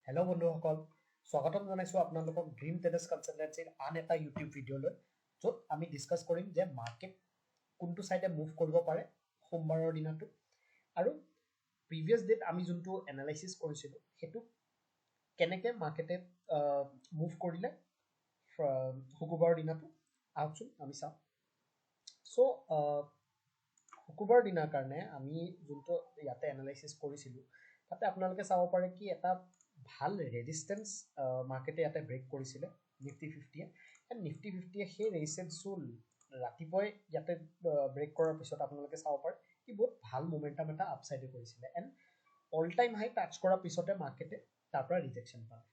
Hello' বন্ধুসকল, স্বাগতম জনাইছোঁ আপোনালোকক ড্ৰিম ট্ৰেডাৰ্ছ কনচালটেঞ্চিৰ আন এটা ইউটিউব ভিডিঅ'লৈ, য'ত আমি ডিছকাছ কৰিম যে মাৰ্কেট কোনটো ছাইডে মুভ কৰিব পাৰে সোমবাৰৰ দিনাটো, আৰু প্ৰিভিয়াছ ডেট আমি যোনটো এনালাইচিছ কৰিছিলোঁ সেইটো কেনেকৈ মাৰ্কেটে মুভ কৰিলে শুকুৰবাৰৰ দিনাটো। আহকচোন আমি চাওঁ। চ' শুকুৰবাৰৰ দিনাৰ কাৰণে আমি যোনটো ইয়াতে এনালাইচিছ কৰিছিলোঁ তাতে আপোনালোকে চাব পাৰে কি এটা ভাল ৰেজিষ্টেঞ্চ মাৰ্কেটে ইয়াতে ব্ৰেক কৰিছিলে নিফটি ফিফটিয়ে। এণ্ড নিফটি ফিফটিয়ে সেই ৰেজিষ্টেঞ্চটো ৰাতিপুৱাই ইয়াতে ব্ৰেক কৰাৰ পিছত আপোনালোকে চাব পাৰে কি বহুত ভাল মোমেণ্টাম এটা আপচাইডে কৰিছিলে। And all time high touch কৰাৰ পিছতে মাৰ্কেটে তাৰ পৰা ৰিজেকশ্যন পালে।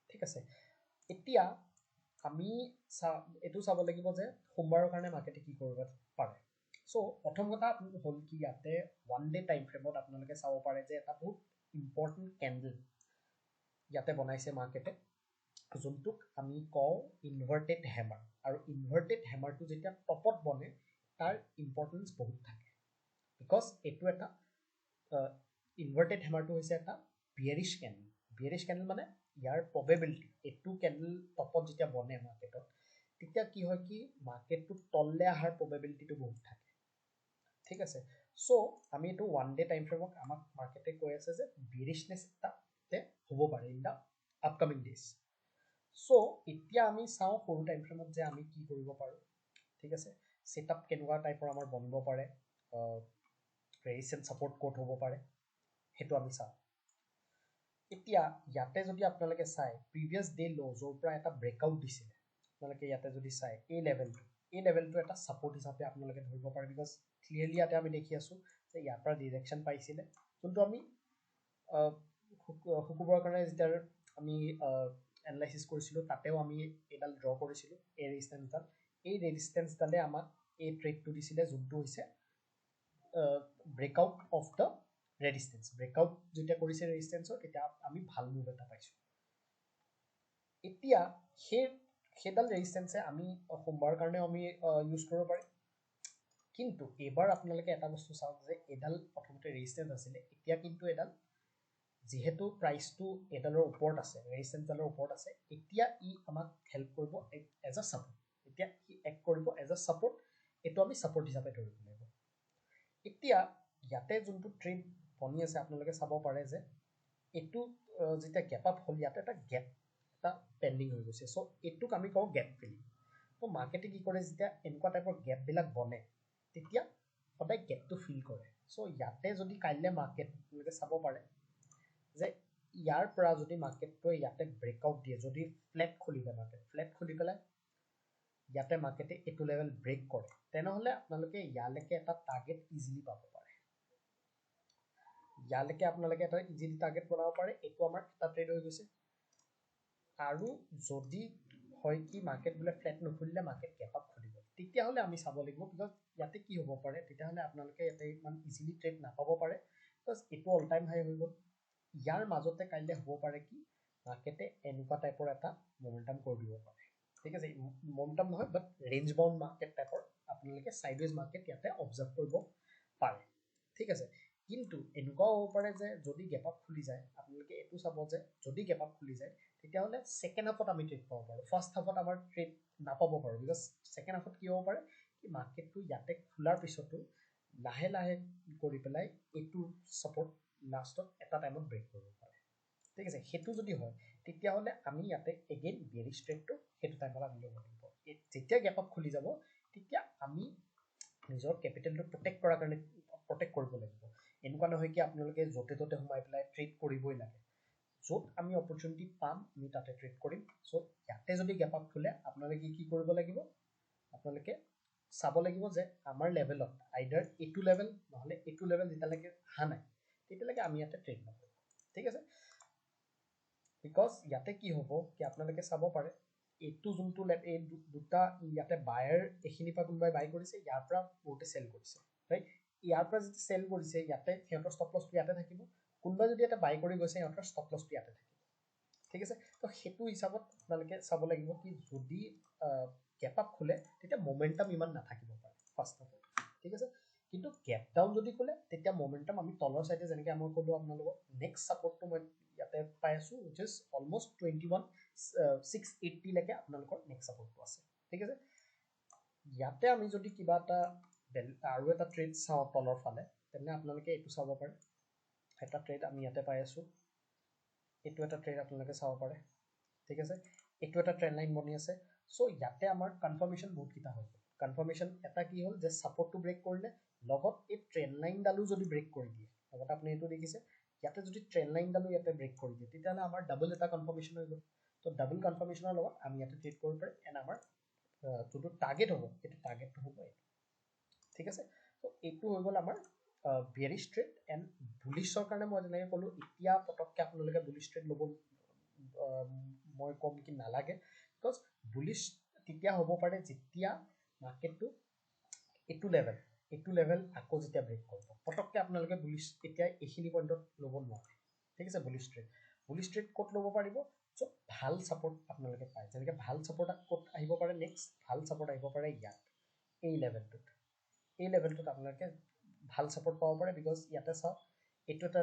ঠিক আছে, এতিয়া আমি এইটো চাব লাগিব যে সোমবাৰৰ কাৰণে মাৰ্কেটে কি কৰিব পাৰে। চ' প্ৰথম কথা হ'ল কি ইয়াতে ওৱান ডে টাইম ফ্ৰেমত আপোনালোকে চাব পাৰে যে এটা বহুত ইম্পৰ্টেণ্ট কেণ্ডেল ইয়াতে বনাইছে মাৰ্কেটে, যোনটোক আমি কওঁ ইনভাৰ্টেড হেমাৰ। আৰু ইনভাৰ্টেড হেমাৰটো যেতিয়া টপত বনে তাৰ ইম্পৰ্টেঞ্চ বহুত থাকে, বিকজ এইটো এটা ইনভাৰ্টেড হেমাৰটো হৈছে এটা বিয়েৰিছ কেণ্ডেল। বিয়েৰিছ কেণ্ডেল মানে ইয়াৰ প্ৰবেবিলিটি, এইটো কেণ্ডেল টপত যেতিয়া বনে মাৰ্কেটত তেতিয়া কি হয় কি মাৰ্কেটটো তললে অহাৰ প্ৰবেবিলিটিটো বহুত থাকে। ঠিক আছে, চ' আমি এইটো ওৱান ডে টাইম ফ্ৰেমক আমাক মাৰ্কেটে কৈ আছে যে বিয়েৰিছনেছ এটা হ'ব পাৰে ইন দ্য আপকামিং ডেজ। চ' এতিয়া আমি চাওঁ সৰু টাইম ফ্ৰেমত যে আমি কি কৰিব পাৰোঁ। ঠিক আছে, ছেটআপ কেনেকুৱা টাইপৰ আমাৰ বনিব পাৰে, ৰেজিষ্টেঞ্চ ছাপৰ্ট ক'ত হ'ব পাৰে সেইটো আমি চাওঁ। এতিয়া ইয়াতে যদি আপোনালোকে চাই প্ৰিভিয়াছ ডে ল' য'ৰ পৰা এটা ব্ৰেকআউট দিছিলে, আপোনালোকে ইয়াতে যদি চাই এই লেভেলটো এটা ছাপৰ্ট হিচাপে আপোনালোকে ধৰিব পাৰে, বিকজ ক্লিয়াৰলি ইয়াতে আমি দেখি আছোঁ যে ইয়াৰ পৰা ডিৰেকশ্যন পাইছিলে, যোনটো আমি শুকুৰবাৰৰ কাৰণে যেতিয়া আমি এনালাইচিছ কৰিছিলোঁ তাতেও আমি এইডাল ড্ৰ কৰিছিলোঁ এই ৰেজিষ্টেঞ্চডাল। এই ৰেজিষ্টেঞ্চডালে আমাক এই ট্ৰেডটো দিছিলে যোনটো হৈছে breakout of the resistance. Breakout যেতিয়া কৰিছে ৰেজিষ্টেঞ্চৰ তেতিয়া আমি ভাল মুভ এটা পাইছোঁ। এতিয়া সেইডাল ৰেজিষ্টেঞ্চে আমি সোমবাৰৰ কাৰণেও আমি ইউজ কৰিব পাৰিম, কিন্তু এইবাৰ আপোনালোকে এটা বস্তু চাওক যে এইডাল প্ৰথমতে ৰেজিষ্টেঞ্চ আছিলে, এতিয়া কিন্তু এডাল যিহেতু প্ৰাইচটো এডালৰ ওপৰত আছে, ৰেজিষ্টেঞ্চডালৰ ওপৰত আছে, এতিয়া ই আমাক হেল্প কৰিব এজ আ ছাপৰ্ট। এতিয়া ই এক্ট কৰিব এজ আ ছাপৰ্ট, এইটো আমি ছাপৰ্ট হিচাপে ধৰিব লাগিব। এতিয়া ইয়াতে যোনটো ট্ৰেড বনি আছে আপোনালোকে চাব পাৰে যে এইটো যেতিয়া গেপ আপ হ'ল ইয়াতে এটা গেপ এটা পেণ্ডিং হৈ গৈছে। চ' এইটোক আমি কওঁ গেপ ফিলিং। ত' মাৰ্কেটে কি কৰে যেতিয়া এনেকুৱা টাইপৰ গেপবিলাক বনে তেতিয়া সদায় গেপটো ফিল কৰে। চ' ইয়াতে যদি কাইলৈ মাৰ্কেট আপোনালোকে চাব পাৰে যে ইয়াৰ পৰা যদি মাৰ্কেটটোৱে ইয়াতে ব্ৰেকআউট দিয়ে, যদি ফ্লেট খুলি যায় মাৰ্কেট, ফ্লেট খুলি পেলাই ইয়াতে মাৰ্কেটে এইটো লেভেল ব্ৰেক কৰে, তেনেহ'লে আপোনালোকে ইয়ালৈকে এটা টাৰ্গেট ইজিলি পাব পাৰে। ইয়ালৈকে আপোনালোকে এটা ইজিলি টাৰ্গেট বনাব পাৰে। এইটো আমাৰ এটা ট্ৰেড হৈ গৈছে। আৰু যদি হয় কি মাৰ্কেট বোলে ফ্লেট নুখুলিলে মাৰ্কেট গেপ আপ খুলিব, তেতিয়াহ'লে আমি চাব লাগিব, বিকজ ইয়াতে কি হ'ব পাৰে তেতিয়াহ'লে আপোনালোকে ইয়াতে ইমান ইজিলি ট্ৰেড নাপাব পাৰে, বিকজ এইটো অল টাইম হাই হৈ গ'ল। ইয়াৰ মাজতে কাইলৈ হ'ব পাৰে কি মাৰ্কেটে এনেকুৱা টাইপৰ এটা মমেণ্টাম কৰি দিব পাৰে। ঠিক আছে, মমেণ্টাম নহয় বাট ৰেঞ্জ বাউণ্ড মাৰ্কেট টাইপৰ আপোনালোকে চাইডৱেজ মাৰ্কেট ইয়াতে অবজাৰ্ভ কৰিব পাৰে। ঠিক আছে, কিন্তু এনেকুৱাও হ'ব পাৰে যে যদি গেপ আপ খুলি যায়, আপোনালোকে এইটো চাব যে যদি গেপ আপ খুলি যায় তেতিয়াহ'লে ছেকেণ্ড হাফত আমি ট্ৰেড পাব পাৰোঁ, ফাৰ্ষ্ট হাফত আমাৰ ট্ৰেড নাপাব পাৰোঁ, বিকজ ছেকেণ্ড হাফত কি হ'ব পাৰে কি মাৰ্কেটটো ইয়াতে খোলাৰ পিছতো লাহে লাহে কৰি পেলাই এইটো ছাপৰ্ট লাষ্টত এটা টাইমত ব্ৰেক কৰিব পাৰে। ঠিক আছে, সেইটো যদি হয় তেতিয়াহ'লে আমি ইয়াতে এগেইন বিয়েৰিছ ট্ৰেডটো সেইটো টাইমত আমি ল'ব লাগিব। যেতিয়া গেপ আপ খুলি যাব তেতিয়া আমি নিজৰ কেপিটেলটো প্ৰটেক্ট কৰাৰ কাৰণে প্ৰটেক্ট কৰিব লাগিব। এনেকুৱা নহয় কি আপোনালোকে য'তে ত'তে সোমাই পেলাই ট্ৰেড কৰিবই লাগে। য'ত আমি অপৰচুনিটি পাম আমি তাতে ট্ৰেড কৰিম। চ' ইয়াতে যদি গেপ আপ খোলে আপোনালোকে কি কৰিব লাগিব, আপোনালোকে চাব লাগিব যে আমাৰ লেভেলত আইডাৰ এইটো লেভেল নহ'লে এইটো লেভেল যেতিয়ালৈকে অহা নাই তেতিয়ালৈকে আমি ইয়াতে ট্ৰেড নকৰোঁ। ঠিক আছে, বিকজ ইয়াতে কি হ'ব কি আপোনালোকে চাব পাৰে এইটো যোনটো এই দুটা ইয়াতে বায়াৰ এইখিনিৰ পৰা কোনোবাই বাই কৰিছে, ইয়াৰ পৰা বহুতে চেল কৰিছে, ৰাইট। ইয়াৰ পৰা যদি চেল কৰিছে ইয়াতে সিহঁতৰ ষ্টপ লছটো ইয়াতে থাকিব, কোনোবাই যদি ইয়াতে বাই কৰি গৈছে সিহঁতৰ ষ্টপ লছটো ইয়াতে থাকিব। ঠিক আছে, তো সেইটো হিচাপত আপোনালোকে চাব লাগিব কি যদি গেপ আপ খোলে তেতিয়া মমেণ্টাম ইমান নাথাকিব পাৰে ফাৰ্ষ্ট হাফত। ঠিক আছে, কিন্তু গেপ ডাউন যদি খোলে তেতিয়া মমেণ্টাম আমি তলৰ চাইডে যেনেকৈ মই ক'লোঁ আপোনালোকক নেক্সট ছাপৰ্টটো মই ইয়াতে পাই আছো which is almost 21,680 লৈকে আপোনালোকৰ নেক্সট সাপোৰ্টটো আছে ঠিক আছে ইয়াতে আমি যদি কিবা এটা আৰু এটা ট্ৰেড চাও তলৰ ফালে তেনে আপোনালোকে এটো চাব পাৰে এটা ট্ৰেড আমি ইয়াতে পাই আছো এটো এটা ট্ৰেড আপোনালোকে চাব পাৰে ঠিক আছে এটো এটা ট্ৰেন্ড লাইন বনি আছে সো ইয়াতে আমাৰ কনফাৰ্মেশন বহুত কিটা হয় কনফাৰ্মেশন এটা কি হল যে সাপোৰ্টটো ব্ৰেক কৰিলে লগত এই ট্ৰেন্ড লাইন ডালু যদি ব্ৰেক কৰি দিয়ে লগত আপুনি এটো দেখিছে ইয়াতে যদি ট্ৰেন্ড লাইন ডালু ইয়াতে ব্ৰেক কৰি দিয়ে তেতিয়ালে আমাৰ ডাবল এটা কনফাৰ্মেশন হৈ গল তো ডাবল কনফাৰ্মেশনৰ লগত আমি ইয়াতে ট্ৰেড কৰিব পাৰে এন্ড আমাৰ যোনটো টাৰ্গেট হ'ব এটো টাৰ্গেটটো হ'ব ঠিক আছে তো এটো হৈ গল আমাৰ বেয়াৰিশ ট্ৰেড এন্ড বুলিশৰ কাৰণে মই যেনেকৈ কলো এতিয়া পটককে আপোনালোকে বুলিশ ট্ৰেড ল'ব মই কম কি নালাগে বিকজ বুলিশ তেতিয়া হ'ব পাৰে যেতিয়া মাৰ্কেটটো এটো লেভেল আকৌ যেতিয়া ব্ৰেক কৰিব পটককে আপোনালোকে বুলিশ এতিয়া এখিনি পইণ্টত ল'ব নোৱাৰে ঠিক আছে বুলিশ ট্ৰেড ক'ত ল'ব পাৰিব সো ভাল সাপোৰ্ট আপোনালোকে পায় যেনেকৈ ভাল সাপোৰ্ট ক'ত আহিব পাৰে নেক্সট ভাল সাপোৰ্ট আহিব পাৰে ইয়াত এই লেভেলটোত আপোনালোকে ভাল সাপোৰ্ট পাব পাৰে বিকজ ইয়াতে চাওক এটো এটা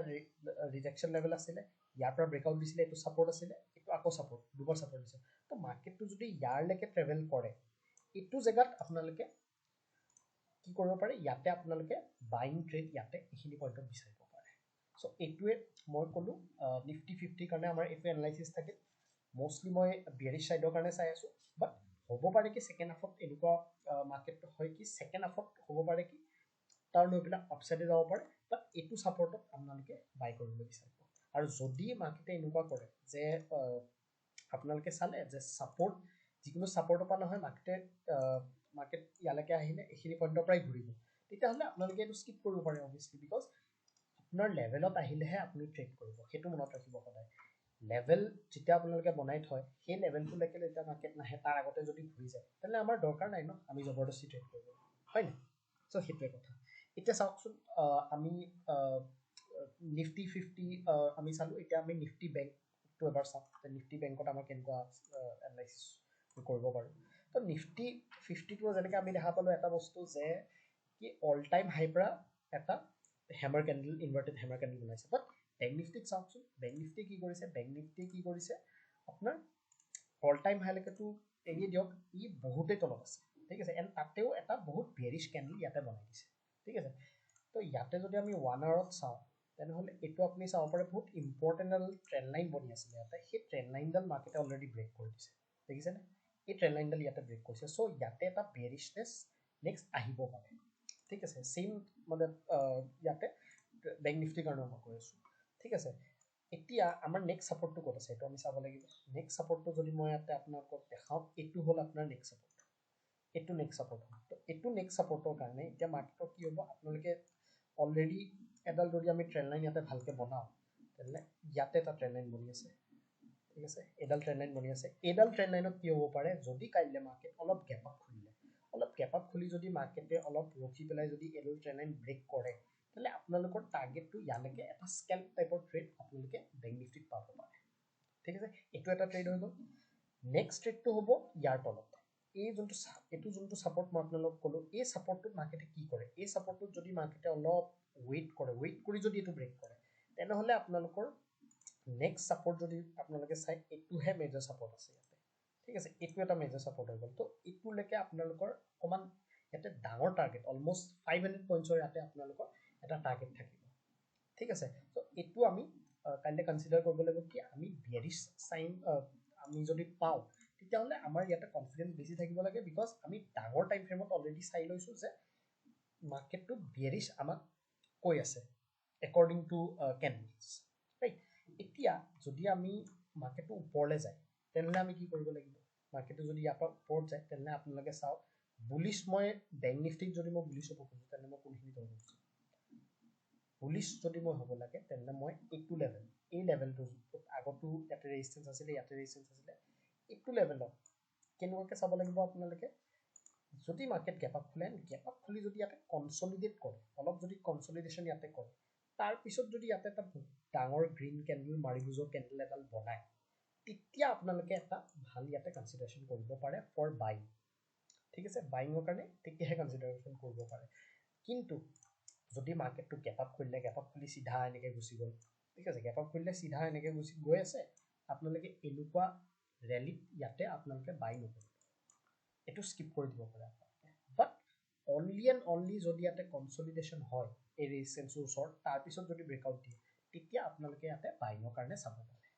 ৰিজেকচন লেভেল আছিল ইয়াৰ পৰা ব্ৰেকআউট দিছিলে এটো সাপোৰ্ট আছিল এটো আকৌ সাপোৰ্ট দুবাৰ সাপোৰ্ট দিছে তো মাৰ্কেটটো যদি ইয়াৰ লৈকে ট্ৰেভেল কৰে এটো জায়গাত আপোনালোকে কি কৰিব পাৰে ইয়াতে আপোনালোকে বাইং ট্ৰেড ইয়াতে এখিনি পইণ্টত বিচাৰিব পাৰে সো এটোৱে মই কলো নিফটি 50 কাৰণে আমাৰ এটো এনালাইসিস থাকে মোস্টলি মই বেয়াৰিশ সাইডৰ কাৰণে চাই আছো বাট হ'ব পাৰে কি সেকেন্ড হাফত এনেকুৱা মাৰ্কেটটো হয় কি সেকেন্ড হাফত হ'ব পাৰে কি তাৰ লৈ পিনা আপসাইডে যাব পাৰে বাট এটো সাপোৰ্টত আপোনালোকে বাই কৰিব বিচাৰিব আৰু যদি মাৰ্কেটে এনেকুৱা কৰে যে আপোনালোকে চালে যে সাপোৰ্ট যিকোনো সাপোৰ্টৰ পৰা নহয় মাৰ্কেট ইয়ালৈকে আহিলে এখিনি পইণ্টৰ পৰাই ঘূৰিব তেতিয়াহলে আপোনালোকে এটো স্কিপ কৰিব পাৰে অবভিয়াসলি বিকজ আপোনাৰ লেভেলত আহিলেহে আপুনি ট্ৰেড কৰিব হেতু মনত ৰাখিব সদায় লেভেল যেতিয়া আপোনালোকে বনাই থয় সেই লেভেলটো লৈকে যেতিয়া মাৰ্কেট নাহে তাৰ আগতে যদি ঘূৰি যায় তেনে আমাৰ দৰকাৰ নাই ন আমি জবৰদস্তি ট্ৰেড কৰিব হয় না সো হেতুৱে কথা এতিয়া চাওকচোন আমি নিফটি 50 আমি চালো এতিয়া আমি নিফটি বেংকটো এবাৰ চাম নিফটি বেংকত আমাৰ কেনেকুৱা এনালাইসিস কৰিব পাৰো তো নিফটি 50 টো যেনেকৈ আমি দেখা পালো এটা বস্তু যে কি অল টাইম হাই পৰা এটা হ্যামাৰ ক্যান্ডেল ইনভাৰ্টেড হ্যামাৰ ক্যান্ডেল বনাইছে বাট ব্যাংক নিফটি চাওকচোন ব্যাংক নিফটি কি কৰিছে আপোনাৰ অল টাইম হাই লৈকে তো এৰি দিয়ক ই বহুতে তলত আছে ঠিক আছে এন্ড তাতেও এটা বহুত বেয়াৰিশ ক্যান্ডেল ইয়াতে বনাই দিছে ঠিক আছে তো ইয়াতে যদি আমি 1 আৱাৰত চাও তেনেহলে এটো আপুনি চাব পাৰে বহুত ইম্পৰ্টেন্ট ট্ৰেন্ড লাইন বনি আছে ইয়াতে সেই ট্ৰেন্ড লাইনডাল মাৰ্কেটে অলৰেডি ব্ৰেক কৰি দিছে দেখিছে না এই ট্ৰেন্ড লাইনডাল ইয়াতে ব্ৰেক কৰিছে সো ইয়াতে এটা বেয়াৰিশনেস নেক্সট আহিব পাৰে ঠিক আছে সেম মানে ইয়াতে ব্যাংক নিফটি কাৰণে মই কৈ আছো ঠিক আছে এতিয়া আমাৰ নেক্সট সাপোৰ্টটো ক'ত আছে এটো আমি চাব লাগিব নেক্সট সাপোৰ্টটো যদি মই ইয়াতে আপোনাক দেখাও এটো হল আপোনাৰ নেক্সট সাপোৰ্ট এটো নেক্সট সাপোৰ্ট তো এটো নেক্সট সাপোৰ্টৰ কাৰণে এতিয়া মাৰ্কেটত কি হ'ব আপোনালোকে অলৰেডি এডাল যদি আমি ট্ৰেন্ড লাইন ইয়াতে ভালকে বনাও তেনে ইয়াতে এটা ট্ৰেন্ড লাইন বনি আছে ঠিক আছে এডাল ট্ৰেন্ড লাইন বনি আছে এডাল ট্ৰেন্ড লাইনত কি হ'ব পাৰে যদি কাইলে মাৰ্কেট অলপ গ্যাপ আপ খুলি যদি মাৰ্কেটে অলপ ৰখি পেলাই যদি এডাল ট্ৰেন্ড লাইন ব্ৰেক কৰে তাহলে আপোনালোকৰ টাৰ্গেটটো ইয়ালৈকে এটা স্কেলপ টাইপৰ ট্ৰেড আপোনালোকে ব্যাংক নিফটিত পাব পাৰে ঠিক আছে এটো এটা ট্ৰেড হৈ গল নেক্সট ট্ৰেডটো হ'ব ইয়াৰ তলত এটো যোনটো সাপোৰ্ট মই আপোনালোকক কলো এই সাপোৰ্টটো মাৰ্কেটে কি কৰে এই সাপোৰ্টটো যদি মাৰ্কেটে অলপ ওয়েট কৰি যদি এটো ব্ৰেক কৰে তেনেহলে আপোনালোকৰ নেক্সট সাপোৰ্ট যদি আপোনালোকে চাই এটোহে মেজৰ সাপোৰ্ট আছে ইয়াতে ঠিক আছে এটো এটা মেজৰ সাপোৰ্ট হৈ গল তো এটো লৈকে আপোনালোকৰ অকমান ইয়াতে ডাঙৰ টাৰ্গেট অলমোস্ট 500 পইণ্টছৰ ইয়াতে আপোনালোকৰ এটা টাৰ্গেট থাকিব ঠিক আছে তো এটো আমি কাইলে কনসিডাৰ কৰিব লাগিব কি আমি বেয়াৰিশ সাইন আমি যদি পাও তেতিয়াহলে আমাৰ ইয়াতে কনফিডেন্স বেছি থাকিব লাগে বিকজ আমি ডাঙৰ টাইম ফ্ৰেমত অলৰেডি চাই লৈছো যে মাৰ্কেটটো বেয়াৰিশ আমাক কৈ আছে according to candles right এতিয়া যদি আমি মাৰ্কেটটো ওপৰলে যায় তেনলে আমি কি কৰিব লাগিব মাৰ্কেটটো যদি ইয়াৰ পৰা ওপৰত যায় তেনলে আপোনালোকে চাও বুলিশ মই ব্যাংক নিফটিক যদি মই বুলিশ হ'ব খুজো তেনে মই কোনখিনি কৰিব খুজো বুলিশ যদি মই হ'ব লাগে তেনে মই এটো লেভেল এই লেভেলটো আগতো ইয়াতে ৰেজিস্ট্যান্স আছিল এটো লেভেলত কেনেকৈ চাব লাগিব আপোনালোকে যদি মাৰ্কেট গ্যাপ আপ খুলি যদি ইয়াতে কনসলিডেট কৰে অলপ যদি কনসলিডেশন ইয়াতে কৰে তাৰ পিছত যদি ইয়াতে এটা ডাঙৰ গ্ৰীন ক্যান্ডেল মাৰিবুজৰ ক্যান্ডেল এডাল বনায় তেতিয়া আপোনালোকে এটা ভাল ইয়াতে কনসিডাৰেশন কৰিব পাৰে ফৰ বাইং ঠিক আছে বাইংৰ কাৰণে তেতিয়াহে কনসিডাৰেশন কৰিব পাৰে কিন্তু যদি মাৰ্কেটটো গ্যাপ আপ খুলি সিধা এনেকৈ গুচি গ'ল ঠিক আছে গেপ আপ খুলিলে চিধা এনেকৈ গৈ আছে আপোনালোকে এনেকুৱা ৰেলীত ইয়াতে আপোনালোকে বাই নকৰিব এইটো স্কিপ কৰি দিব পাৰে আপোনালোকে বাট অনলি এণ্ড অনলি যদি ইয়াতে কনচলিডেশ্যন হয় এই ৰেজিষ্টেঞ্চৰ ওচৰত তাৰপিছত যদি ব্ৰেকআউট দিয়ে তেতিয়া আপোনালোকে ইয়াতে বাইঙৰ কাৰণে চাব পাৰে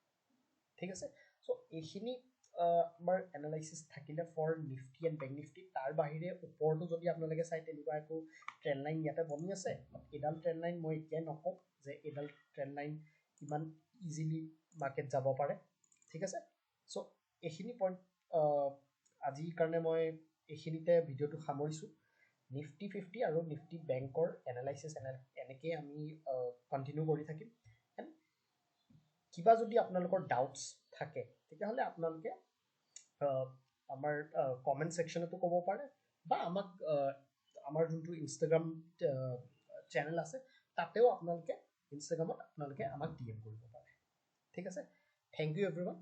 ঠিক আছে চ' এইখিনি আমাৰ এনালাইচিছ থাকিলে for Nifty and bank Nifty তাৰ বাহিৰে ওপৰতো যদি আপোনালোকে চাই তেনেকুৱা একো ট্ৰেণ্ড লাইন ইয়াতে বনি আছে এইডাল ট্ৰেণ্ড লাইন মই এতিয়াই নকওঁ যে এইডাল ট্ৰেণ্ড লাইন ইমান ইজিলি মাৰ্কেট যাব পাৰে ঠিক আছে চ' এইখিনি পইণ্ট আজিৰ কাৰণে মই এইখিনিতে ভিডিঅ'টো সামৰিছোঁ নিফটি 50 আৰু নিফটি বেংকৰ এনালাইচিছ এনেকৈ আমি কণ্টিনিউ কৰি থাকিম এণ্ড কিবা যদি আপোনালোকৰ ডাউটছ থাকে তেতিয়াহ'লে আপোনালোকে আমাৰ কমেণ্ট ছেকশ্যনতো ক'ব পাৰে বা আমাক আমাৰ যোনটো ইনষ্টাগ্ৰাম চেনেল আছে তাতেও আপোনালোকে ইনষ্টাগ্ৰামত আপোনালোকে আমাক DM কৰিব পাৰে ঠিক আছে থেংক ইউ এভৰিৱান